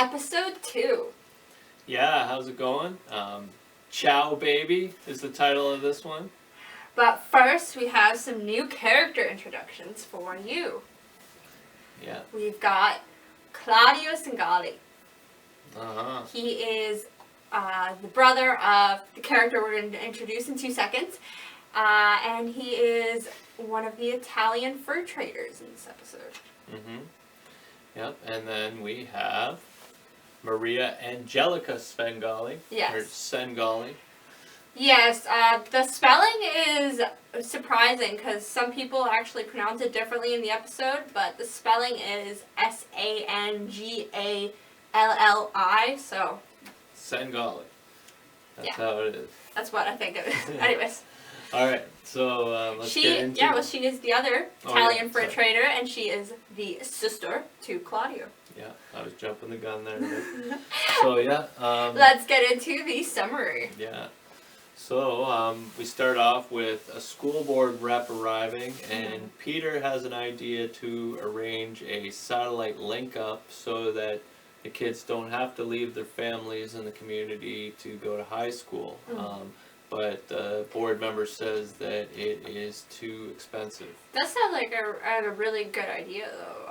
episode 2. Yeah, how's it going? Ciao Baby is the title of this one. But first, we have some new character introductions for you. Yeah. We've got Claudio Singali. Uh-huh. He is the brother of the character we're going to introduce in 2 seconds. And he is one of the Italian fur traders in this episode. Mm-hmm. Yep, and then we have Maria Angelica Svengali. Yes. Or Sengali. Yes, the spelling is surprising because some people actually pronounce it differently in the episode, but the spelling is Sangalli, so... Sengali. That's Yeah. how it is. That's what I think it is. Anyways. Alright, so let's get into Yeah, well, she is the other Italian fur sorry. trader, and she is the sister to Claudio. Yeah, I was jumping the gun there. So, yeah. Let's get into the summary. Yeah. So, we start off with a school board rep arriving, and Peter has an idea to arrange a satellite link up so that the kids don't have to leave their families in the community to go to high school. But the board member says that it is too expensive. That sounds like a really good idea, though.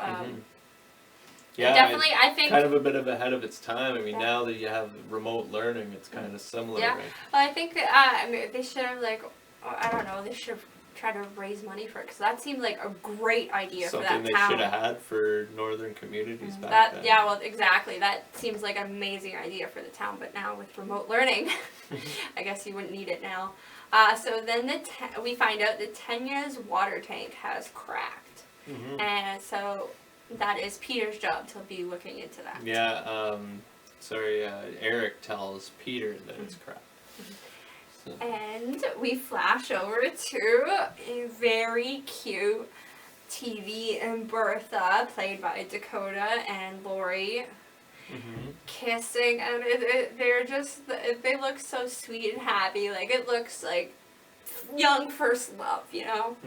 Yeah, definitely, I think... kind of a bit of ahead of its time. I mean, now that you have remote learning, it's kind of similar, Yeah. right? Well, I think they should have, they should have tried to raise money for it, because that seemed like a great idea for that town. Something they should have had for northern communities back then. Yeah, well, exactly. That seems like an amazing idea for the town, but now with remote learning, I guess you wouldn't need it now. So then we find out that Tanya's water tank has cracked. And so that is Peter's job to be looking into that. Yeah, Eric tells Peter that it's cracked. So. And we flash over to a very cute TV and Bertha, played by Dakota and Lori, kissing, and they look so sweet and happy. Like, it looks like young first love, you know?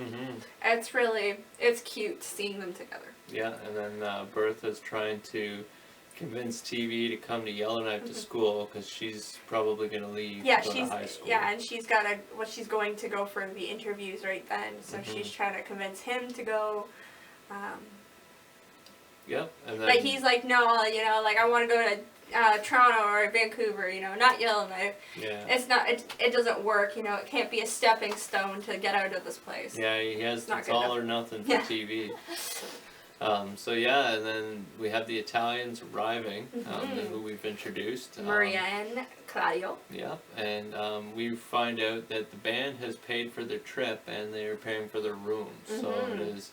It's cute seeing them together. Yeah, and then Bertha's trying to convince TV to come to Yellowknife to school because she's probably going to leave to go to high school. Yeah, and she's going to go for the interviews right then, so she's trying to convince him to go. Yep, and then... But he's like, no, I want to go to Toronto or Vancouver, not Yellowknife. Yeah. It's not, it doesn't work, it can't be a stepping stone to get out of this place. Yeah, it's all or nothing for TV. So yeah, and then we have the Italians arriving, who we've introduced. Maria and Claudio. Yeah, and we find out that the band has paid for their trip and they're paying for their rooms. So it is,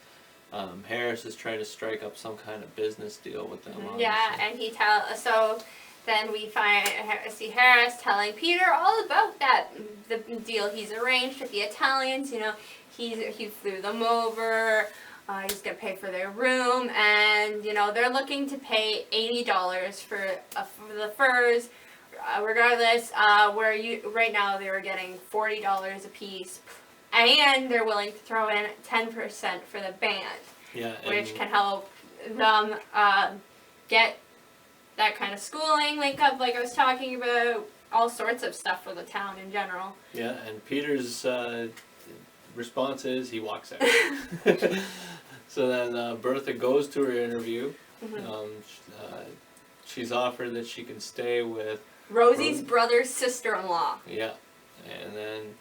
Harris is trying to strike up some kind of business deal with them. Yeah, and so then we see Harris telling Peter all about the deal he's arranged with the Italians. He flew them over. He's going to pay for their room, and, they're looking to pay $80 for the furs, regardless, right now they were getting $40 a piece, and they're willing to throw in 10% for the band, which can help them get that kind of schooling, link up like I was talking about, all sorts of stuff for the town in general. Yeah, and Peter's response is he walks out. So then Bertha goes to her interview. She's offered that she can stay with Rosie's brother's sister-in-law. Yeah, and then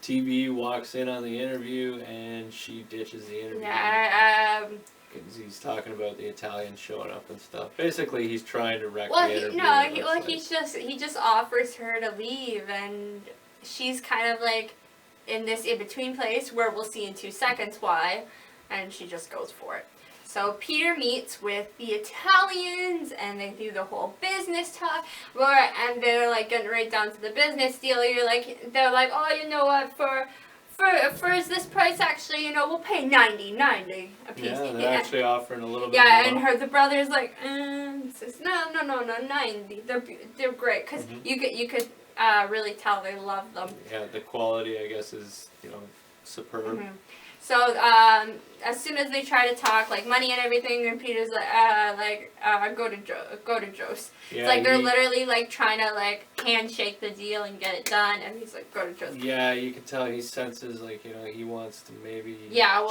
TV walks in on the interview and she ditches the interview. Yeah, because he's talking about the Italians showing up and stuff. Basically, he's trying to wreck the interview. He just offers her to leave, and she's kind of like in this in-between place where we'll see in 2 seconds why, and she just goes for it. So Peter meets with the Italians, and they do the whole business talk, and they're like getting right down to the business deal. They're like, oh, you know what, for this price, actually, we'll pay $90 a piece. Yeah, they're actually offering a little bit more. Yeah, and the brother's like, says, no, 90. They're great, because you could really tell they love them. Yeah, the quality, I guess, is, superb. So as soon as they try to talk like money and everything, and Peter's go to Joe's. Yeah, it's like they're literally like trying to like handshake the deal and get it done, and he's like, go to Joe's. Yeah, you can tell he senses like, he wants to maybe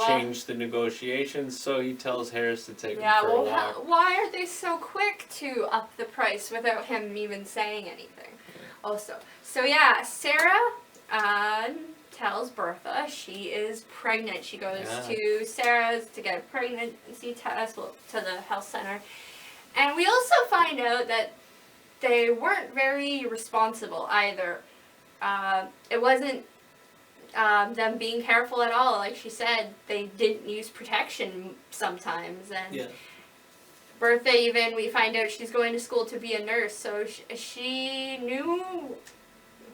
change the negotiations, so he tells Harris to take him for a walk. Why are they so quick to up the price without him even saying anything? Yeah. Also, so Sarah tells Bertha she is pregnant. She goes to Sarah's to get a pregnancy test, to the health center. And we also find out that they weren't very responsible either. It wasn't them being careful at all. Like she said, they didn't use protection sometimes. And Bertha, even, we find out she's going to school to be a nurse. So she knew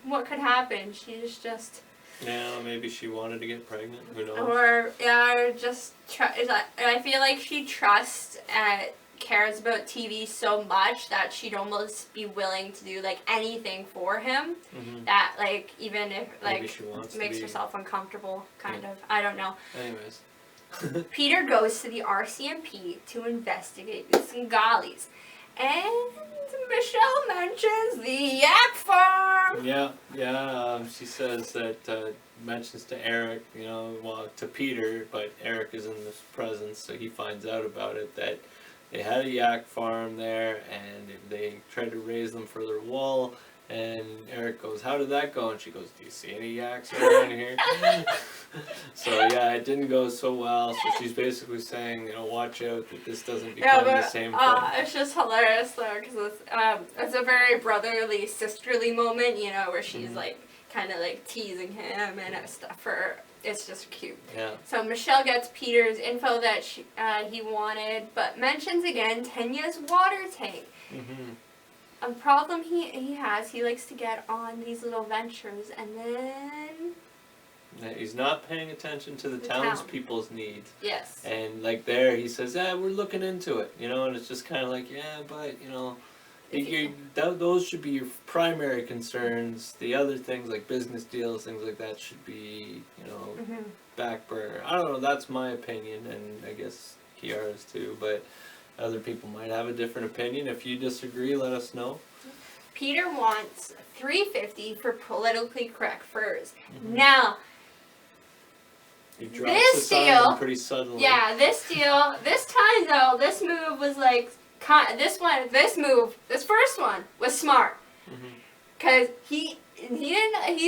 what could happen. She's just... Yeah, maybe she wanted to get pregnant. Who knows? Or just I feel like she trusts cares about TV so much that she'd almost be willing to do like anything for him. Mm-hmm. That like even if like makes herself uncomfortable, kind of. I don't know. Anyways, Peter goes to the RCMP to investigate the Singalis, and Michelle mentions the yak farm. She says that, mentions to Eric, to Peter, but Eric is in this presence, so he finds out about it, that they had a yak farm there, and they tried to raise them for their wool, and Eric goes, how did that go? And she goes, do you see any yaks around here? So it didn't go so well, so she's basically saying, watch out that this doesn't become the same thing. It's just hilarious though, because it's a very brotherly, sisterly moment, where she's like, kind of like teasing him and stuff. It's just cute. Yeah. So Michelle gets Peter's info that he wanted, but mentions again Tanya's water tank. Mm-hmm. A problem he has, he likes to get on these little ventures, and then... He's not paying attention to the townspeople's needs. Yes. And like there, he says, we're looking into it, and it's just kind of like, but, those should be your primary concerns. The other things like business deals, things like that should be, back burner. I don't know, that's my opinion, and I guess Kiara's too, but other people might have a different opinion. If you disagree, let us know. Peter wants $350 for politically correct furs. Mm-hmm. Now, he drops this deal pretty suddenly. Yeah, this deal. This time though, this move was like this first one was smart, because he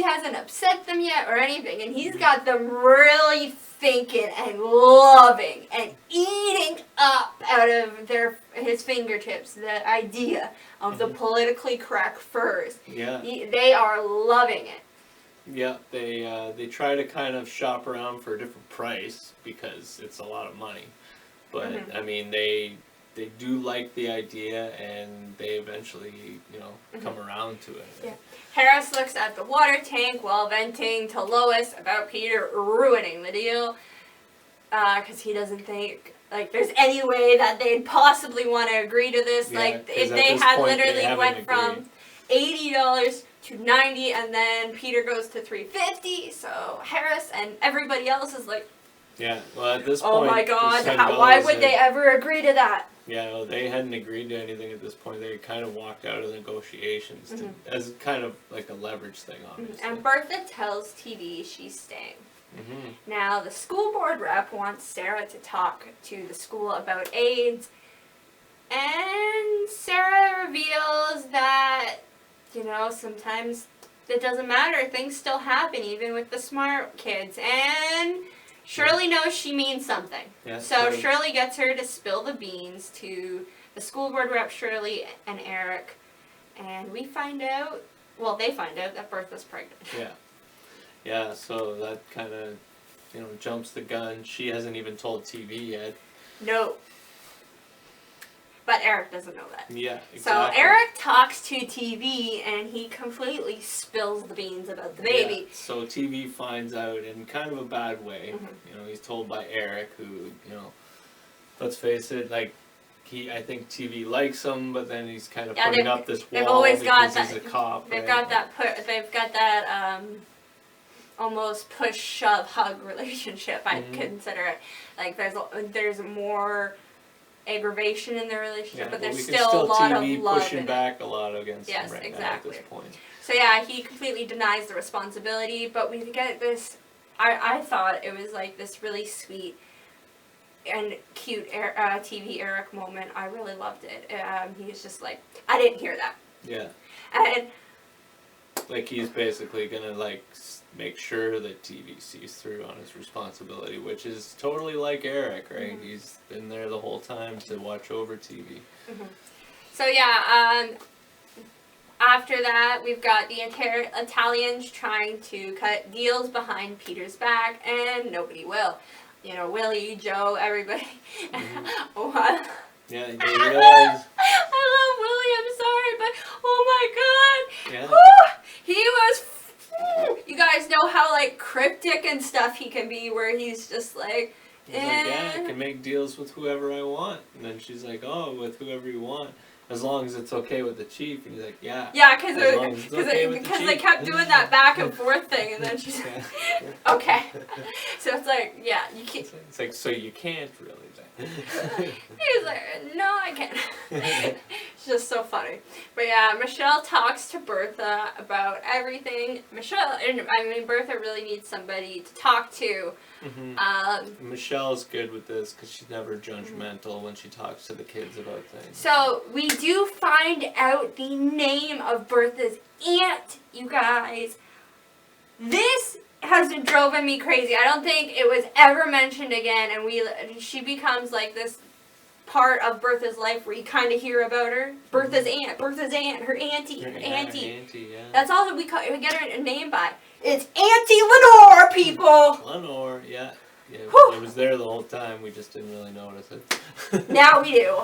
hasn't upset them yet or anything, and he's got them really thinking and loving and eating up out of his fingertips the idea of the politically correct furs. Yeah. They are loving it. Yeah, they try to kind of shop around for a different price because it's a lot of money. But I mean, they do like the idea, and they eventually, come around to it. Yeah. Harris looks at the water tank while venting to Lois about Peter ruining the deal, because he doesn't think like there's any way that they'd possibly want to agree to this. Yeah, like if they had literally went from $80 to $90, and then Peter goes to $350. So Harris and everybody else is like, yeah. Well, at this point, oh my God, why would they ever agree to that? Yeah, well, they hadn't agreed to anything at this point. They kind of walked out of the negotiations as kind of like a leverage thing, obviously. And Bertha tells TV she's staying. Now, the school board rep wants Sarah to talk to the school about AIDS, and Sarah reveals that, sometimes it doesn't matter. Things still happen, even with the smart kids. And Shirley knows she means something. Yeah, so Shirley gets her to spill the beans to the school board rep, Shirley and Eric. And they find out that Bertha's pregnant. Yeah. Yeah, so that kind of, jumps the gun. She hasn't even told TV yet. No. But Eric doesn't know that. Yeah, exactly. So Eric talks to TV, and he completely spills the beans about the baby. Yeah, so TV finds out in kind of a bad way. He's told by Eric, who, let's face it, like, I think TV likes him, but then he's kind of putting up this wall because he's a cop. They've got that almost push, shove, hug relationship. I'd consider it. Like there's more aggravation in the relationship, but there's still a lot of love pushing in back it. a lot against Yes, him right exactly. now at this point. So yeah, he completely denies the responsibility, but we get this. I thought it was like this really sweet and cute TV Eric moment. I really loved it. He was just like, I didn't hear that. Yeah. And like he's basically gonna like make sure that TV sees through on his responsibility, which is totally like Eric, right? Mm-hmm. He's been there the whole time to watch over TV. Mm-hmm. So yeah, after that we've got the Italians trying to cut deals behind Peter's back, and nobody will. You know, Willie, Joe, everybody. Mm-hmm. Yeah, they realize. I love Willie, I'm sorry, but oh my god. Yeah. Woo, he was. You guys know how like cryptic and stuff he can be, where he's just like. He's like, yeah, I can make deals with whoever I want. And then she's like, oh, with whoever you want. As long as it's okay with the chief. And he's like, yeah. Yeah, because they kept doing that back and forth thing. And then she's like, okay. So it's like, yeah, you can't. It's like, so you can't really. He's like, no, I can't. It's just so funny. But yeah, Michelle talks to Bertha about everything. Bertha really needs somebody to talk to. Mm-hmm. Michelle's good with this because she's never judgmental when she talks to the kids about things. So we do find out the name of Bertha's aunt, you guys. This has been driven me crazy. I don't think it was ever mentioned again, and she becomes like this part of Bertha's life where you kind of hear about her. Bertha's aunt, her auntie, her auntie. Yeah. That's all that we get her name by. It's Auntie Lenore, people. Lenore, yeah. It was there the whole time. We just didn't really notice it. Now we do.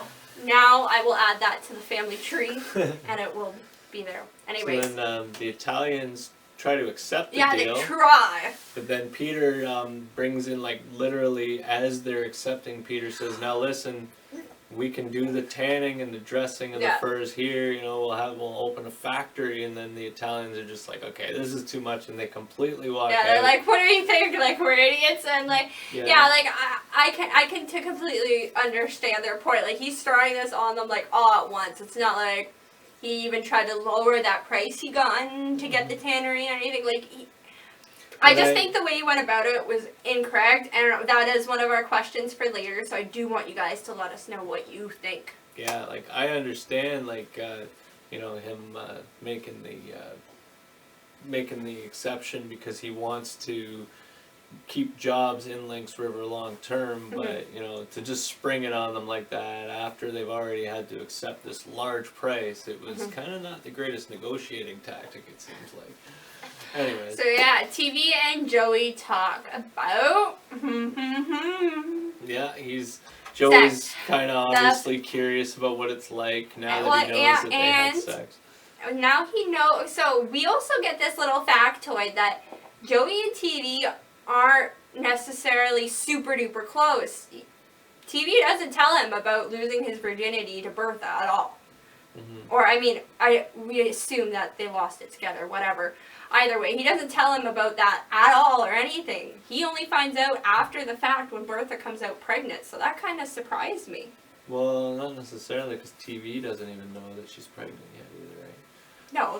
Now I will add that to the family tree, and it will be there. Anyways. So then the Italians try to accept the deal. Yeah, they try. But then Peter brings in, like, literally as they're accepting, Peter says, now listen, we can do the tanning and the dressing of the furs here, you know, we'll open a factory. And then the Italians are just like, okay, this is too much, and they completely walk out. They're like, what do you think? Like, we're idiots? And like, like, I can completely understand their point. Like, he's throwing this on them, like, all at once. It's not like he even tried to lower that price he gotten to get the tannery or anything. Like, I just think the way he went about it was incorrect, and that is one of our questions for later, so I do want you guys to let us know what you think. Yeah, like, I understand, like, you know, him making the exception because he wants to keep jobs in Lynx River long term, but you know, to just spring it on them like that after they've already had to accept this large price, it was kind of not the greatest negotiating tactic, it seems like. Anyways. So yeah, TV and Joey talk about. Yeah, Joey's kind of obviously curious about what it's like now that he knows that they had sex. Now he knows. So we also get this little factoid that Joey and TV aren't necessarily super duper close. TV doesn't tell him about losing his virginity to Bertha at all. Or I mean, we assume that they lost it together, whatever. Either way, he doesn't tell him about that at all or anything. He only finds out after the fact when Bertha comes out pregnant, so that kind of surprised me. Well, not necessarily, because TV doesn't even know that she's pregnant yet either, right? No,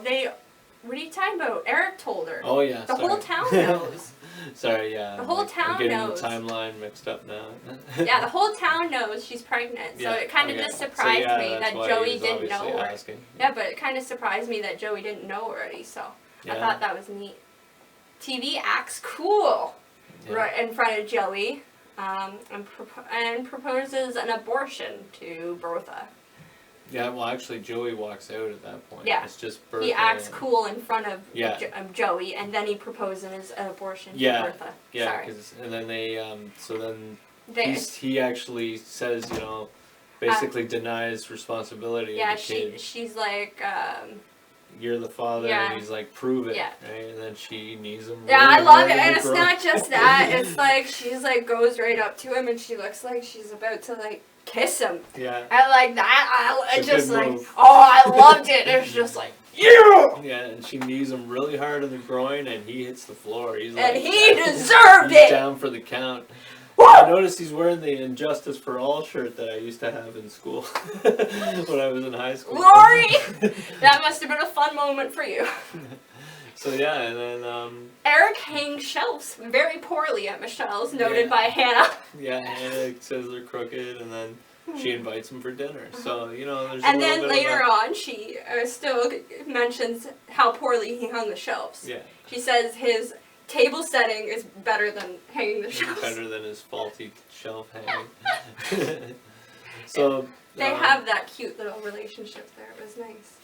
what are you talking about? Eric told her. Oh, yeah, The whole town knows. Sorry, yeah. The whole town knows. I'm getting the timeline mixed up now. Yeah, the whole town knows she's pregnant, so it kind of just surprised me that Joey didn't know her. Yeah, but it kind of surprised me that Joey didn't know already, so I thought that was neat. TV acts cool right in front of Joey and proposes an abortion to Bertha. Yeah, well, actually, Joey walks out at that point. Yeah. It's just Bertha. He acts cool in front of Joey, and then he proposes an abortion to Bertha. Yeah, and then he actually says, you know, basically denies responsibility of the kid. She's like, you're the father, and he's like, prove it, right? And then she needs him. Yeah, I love it, and it's not just that. It's like, she's like, goes right up to him, and she looks like she's about to, like, kiss him. Yeah. I like that. I just like, I loved it. It's just like, yeah! Yeah, and she knees him really hard in the groin, and he hits the floor. He's And like, he deserved he's it! down for the count. Woo! I noticed he's wearing the Injustice for All shirt that I used to have in school when I was in high school. Lori! That must have been a fun moment for you. So yeah, and then Eric hangs shelves very poorly at Michelle's, noted by Hannah. yeah, Hannah says they're crooked, and then she invites him for dinner. So you know, there's And a little then bit later of on, she still mentions how poorly he hung the shelves. yeah, She says his table setting is better than hanging the shelves. better than his faulty shelf hanging. So They have that cute little relationship there. It was nice.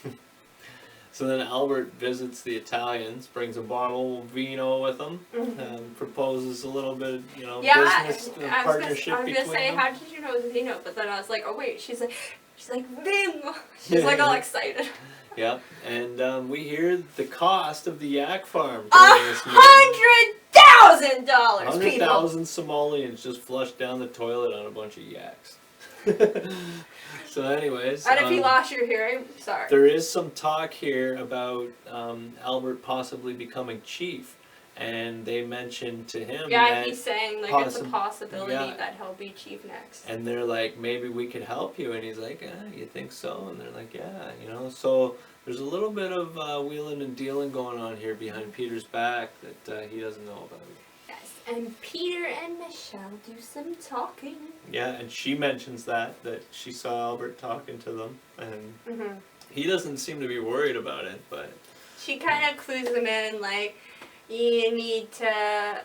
So then Albert visits the Italians, brings a bottle of vino with him, and proposes a little bit of, business partnership I was gonna say, them. how did you know it was vino? But then I was like, oh wait, she's like vino. She's like all excited. Yep, and we hear the cost of the yak farm during this meeting. $100,000, people. 100,000 Somalians just flushed down the toilet on a bunch of yaks. So anyways, And if you lost your hearing, sorry. there is some talk here about Albert possibly becoming chief, and they mentioned to him that he's saying like it's a possibility that he'll be chief next. and they're like, maybe we could help you, and he's like, you think so? And they're like, yeah, so there's a little bit of wheeling and dealing going on here behind Peter's back that he doesn't know about. Yes, and Peter and Michelle do some talking. Yeah, and she mentions that she saw Albert talking to them, and he doesn't seem to be worried about it, but she kind of clues them in, like, you need to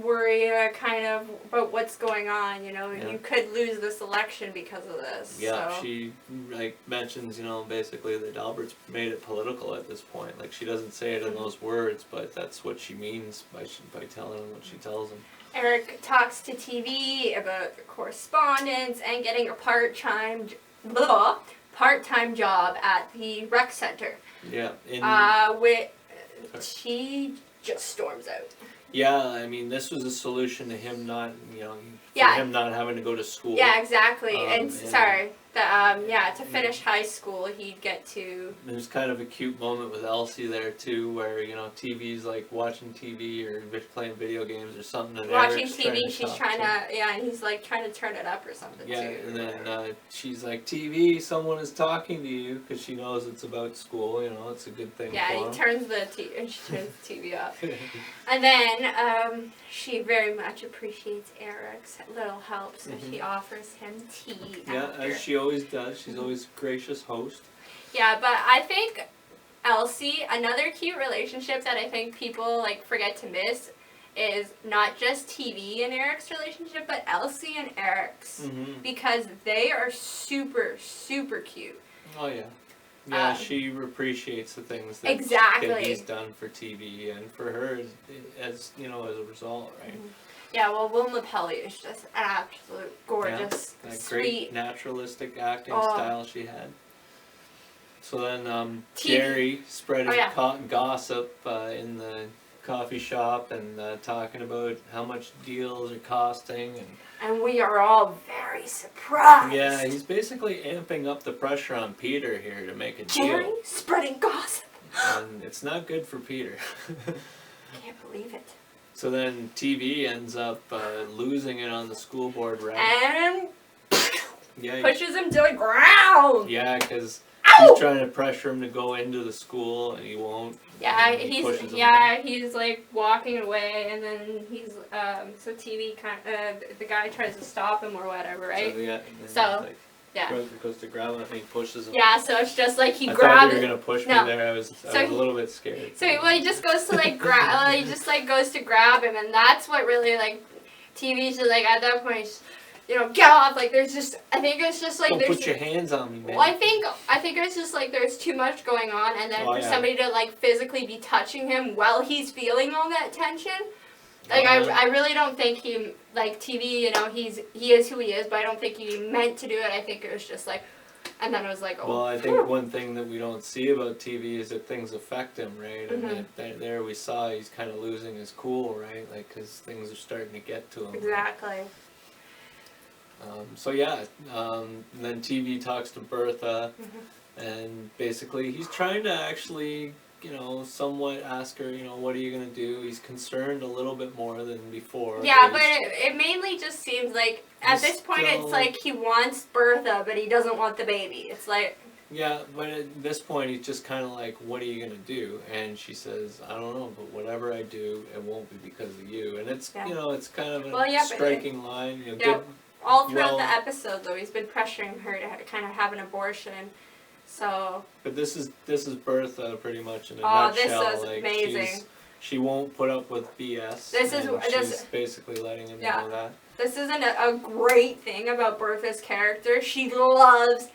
worry kind of about what's going on, you could lose this election because of this. yeah, so. she mentions, basically that Albert's made it political at this point. Like, she doesn't say it in those words, but that's what she means by telling him what she tells him. Eric talks to TV about the correspondence and getting a part-time job at the rec center. Yeah. She just storms out. Yeah, I mean, this was a solution to him not, him not having to go to school. Yeah, exactly. To finish high school, he'd get to... There's kind of a cute moment with Elsie there, too, where, TV's like watching TV or playing video games or something. And watching Eric's TV, she's trying to, and he's like trying to turn it up or something, yeah, too. and then she's like, TV, someone is talking to you, because she knows it's about school, it's a good thing for him. She turns the TV up. And then she very much appreciates Eric's little help, so she offers him tea. Yeah, after. as she always does. She's always a gracious host. Yeah, but I think Elsie, another cute relationship that I think people forget to miss is not just TV and Eric's relationship, but Elsie and Eric's, because they are super, super cute. Oh yeah. Yeah, she appreciates the things that he's done for TV and for her as a result, right? Yeah, well, Wilma Pelly is just an absolute gorgeous, that sweet, great naturalistic acting style she had. So then Jerry spreading gossip in the coffee shop and talking about how much deals are costing, and we are all very surprised. Yeah, he's basically amping up the pressure on Peter here to make a deal. Jerry spreading gossip. And it's not good for Peter. Can't believe it. So then TV ends up losing it on the school board rep. And pushes him to the ground. Yeah, because he's trying to pressure him to go into the school and he won't. Yeah, he's like walking away, and then he's so TV the guy tries to stop him or whatever, right? Goes to grab him and he pushes him. Yeah, so it's just like he I grabs. I thought you were gonna push me there. I was a little bit scared. So he just goes to grab. He just goes to grab him, and that's what really TV's just at that point. Get off. There's just. I think it's just Don't there's. Put your hands on me, man. Well, I think it's just there's too much going on, and then for somebody to physically be touching him while he's feeling all that tension. I really don't think he TV. He is who he is, but I don't think he meant to do it. I think it was just and then it was Well, I think one thing that we don't see about TV is that things affect him, right? And there we saw he's kind of losing his cool, right? Because things are starting to get to him. Exactly. And then TV talks to Bertha, And basically, he's trying to actually, somewhat ask her, what are you gonna do? He's concerned a little bit more than before. Yeah, but it mainly just seems like at this point it's like he wants Bertha, but he doesn't want the baby. It's like. Yeah, but at this point he's just kind of like, what are you gonna do? And she says, I don't know, but whatever I do, it won't be because of you. And it's it's kind of a striking line. All throughout the episode though, he's been pressuring her to kind of have an abortion. So. But this is Bertha pretty much in a nutshell. This is amazing. She won't put up with BS. She's basically letting him know that. This isn't a great thing about Bertha's character. She loves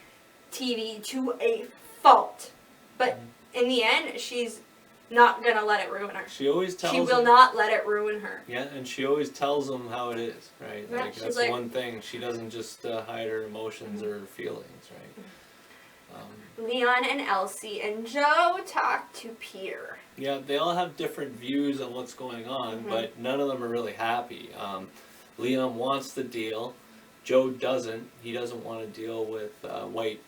TV to a fault, but in the end, she's not gonna let it ruin her. She always tells. She will not let it ruin her. Yeah, and she always tells him how it is, right? Yeah, like that's one thing. She doesn't just hide her emotions or her feelings, right? Leon and Elsie and Joe talk to Peter. Yeah, they all have different views on what's going on, but none of them are really happy. Leon wants the deal. Joe doesn't. He doesn't want to deal with white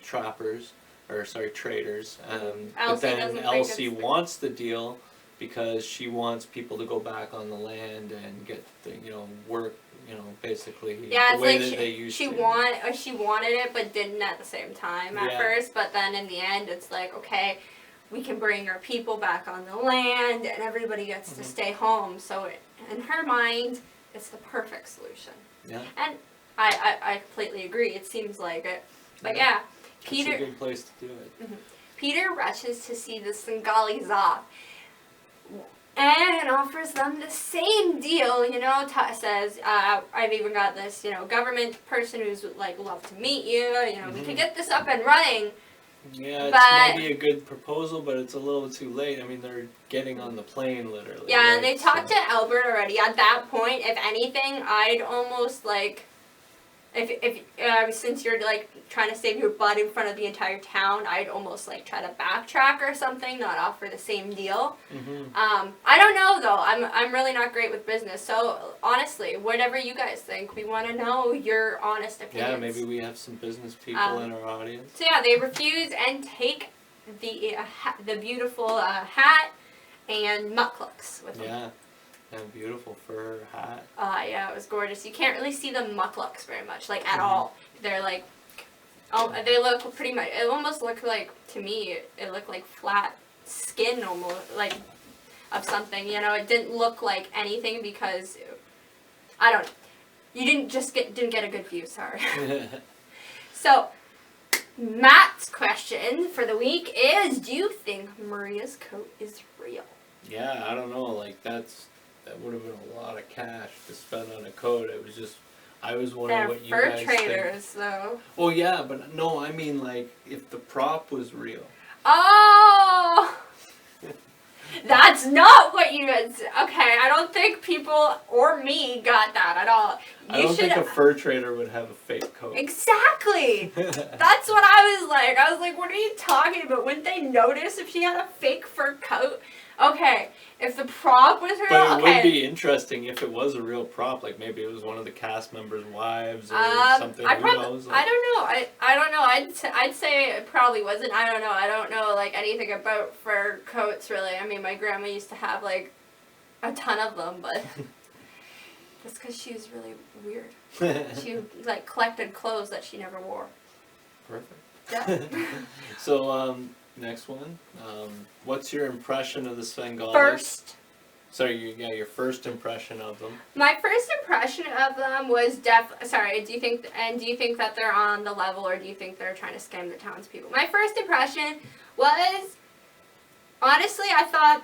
traders. But then Elsie wants the deal because she wants people to go back on the land and get work. Basically the way that they used to. She wanted it, but didn't at the same time at first. But then in the end, it's like, okay, we can bring our people back on the land, and everybody gets to stay home. So in her mind, it's the perfect solution. Yeah. And I completely agree. It seems like it. But yeah, Peter. It's a good place to do it. Peter rushes to see the Singalis off and offers them the same deal, says, I've even got this, government person who's like, love to meet you, we can get this up and running. Yeah, it's maybe a good proposal, but it's a little too late. I mean, they're getting on the plane, literally. Yeah, right? And they talked to Albert already. At that point, if anything, I'd almost like, since you're like trying to save your butt in front of the entire town, I'd almost like try to backtrack or something, not offer the same deal. I don't know though. I'm really not great with business. So honestly, whatever you guys think, we want to know your honest opinions. Yeah, maybe we have some business people in our audience. So yeah, they refuse and take the beautiful hat and mucklucks with them. Yeah. And beautiful fur hat. Yeah, it was gorgeous. You can't really see the mucklucks very much, like at all. They're like, they look pretty much. It almost looked like, to me, it looked like flat skin, almost like of something. It didn't look like anything because I don't. You didn't get a good view. Sorry. So, Matt's question for the week is: do you think Maria's coat is real? Yeah, I don't know. Like that would have been a lot of cash to spend on a coat. It was just, I was wondering what you guys think. They're fur traders, though. Well, yeah, but no, I mean like if the prop was real. Oh, that's not what you guys. Okay, I don't think people or me got that at all. I don't think a fur trader would have a fake coat. Exactly. That's what I was like. I was like, what are you talking about? Wouldn't they notice if she had a fake fur coat? Okay, if the prop was real, but it would be interesting if it was a real prop, like maybe it was one of the cast members' wives or something. Who knows? I don't know. I don't know. I'd say it probably wasn't. I don't know. I don't know like anything about fur coats really. I mean, my grandma used to have like a ton of them, but that's because she was really weird. She like collected clothes that she never wore. Perfect. Yeah. So next one. What's your impression of the Singalis? First. Sorry, your first impression of them. My first impression of them was sorry, do you think that they're on the level, or do you think they're trying to scam the townspeople? My first impression was, honestly, I thought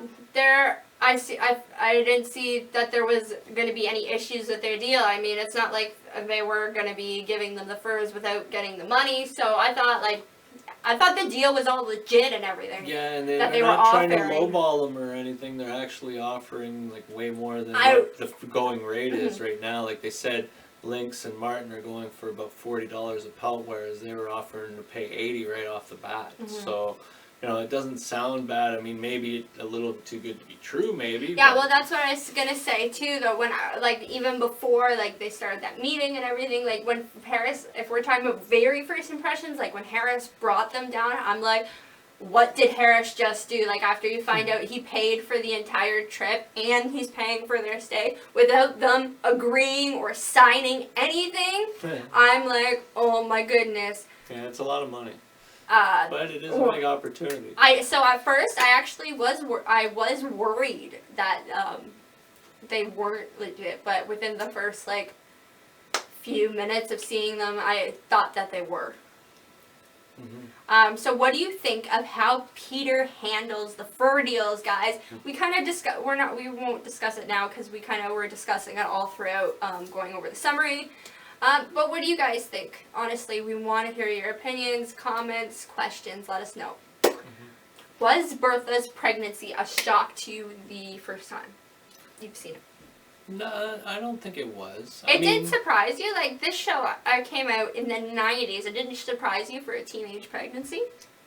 I didn't see that there was going to be any issues with their deal. I mean, it's not like they were going to be giving them the furs without getting the money, so I thought the deal was all legit and everything. Yeah, and they're not trying to lowball them or anything. They're actually offering like way more than what the going rate is right now. Like they said, Lynx and Martin are going for about $40 a pelt, whereas they were offering to pay $80 right off the bat. So, it doesn't sound bad. I mean, maybe a little too good to be true, maybe. Yeah, but well, that's what I was gonna say too. Though, when even before they started that meeting and everything, when Harris, if we're talking about very first impressions, when Harris brought them down, I'm like, what did Harris just do? After you find out he paid for the entire trip and he's paying for their stay without them agreeing or signing anything, I'm like, oh my goodness. Yeah, it's a lot of money. But it is a big opportunity. So at first I actually was worried that they weren't legit, but within the first few minutes of seeing them, I thought that they were. Mm-hmm. So what do you think of how Peter handles the fur deals, guys? We kind of we won't discuss it now because we kind of were discussing it all throughout going over the summary. But what do you guys think? Honestly, we want to hear your opinions, comments, questions. Let us know. Mm-hmm. Was Bertha's pregnancy a shock to you the first time you've seen it? No, I don't think it was. It did surprise you? This show came out in the 90s. It didn't surprise you for a teenage pregnancy?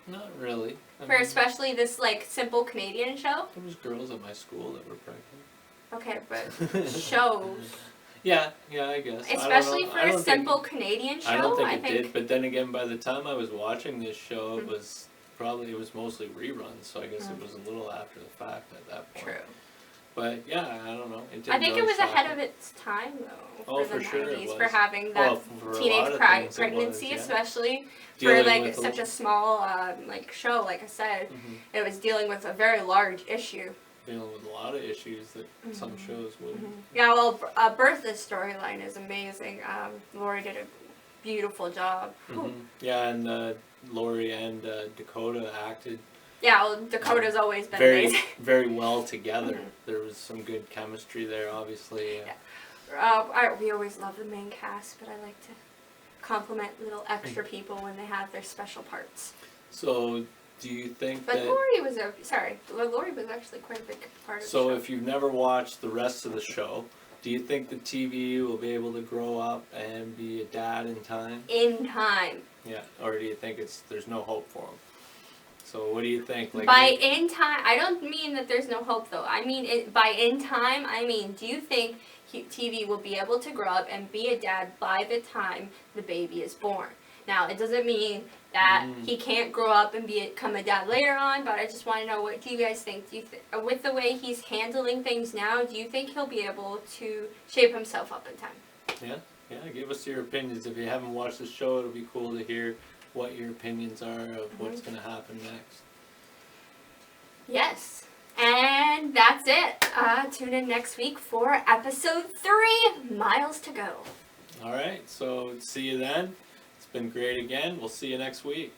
Not really. Especially this, simple Canadian show? There was girls at my school that were pregnant. Okay, but shows. Yeah, I guess. Especially for a simple Canadian show? I don't think it did, but then again, by the time I was watching this show, it was mostly reruns, so I guess it was a little after the fact at that point. True. But yeah, I don't know. I think it was ahead of its time, though, for the 90s, sure it was. for having that for teenage pregnancy, yeah. especially Dealing for such a small show. Like I said, it was dealing with a very large issue. Dealing with a lot of issues that some shows wouldn't. Yeah, well, Bertha's storyline is amazing. Lori did a beautiful job. Yeah, and Lori and Dakota acted. Yeah, well, Dakota's always been very, amazing. very well together. There was some good chemistry there, obviously. We always love the main cast, but I like to compliment little extra people when they have their special parts. So, do you think but that... Lori was actually quite a big part of the show. So, if you've never watched the rest of the show, do you think the TV will be able to grow up and be a dad in time? In time. Yeah, or do you think there's no hope for him? So what do you think? By in time, I don't mean that there's no hope though. I mean, by in time, I mean, do you think TV will be able to grow up and be a dad by the time the baby is born? Now, it doesn't mean that he can't grow up and become a dad later on, but I just want to know, what do you guys think? With the way he's handling things now, do you think he'll be able to shape himself up in time? Yeah, give us your opinions. If you haven't watched the show, it'll be cool to hear what your opinions are of what's going to happen next. Yes. And that's it. Tune in next week for episode 3, Miles to Go. Alright, so see you then. It's been great again. We'll see you next week.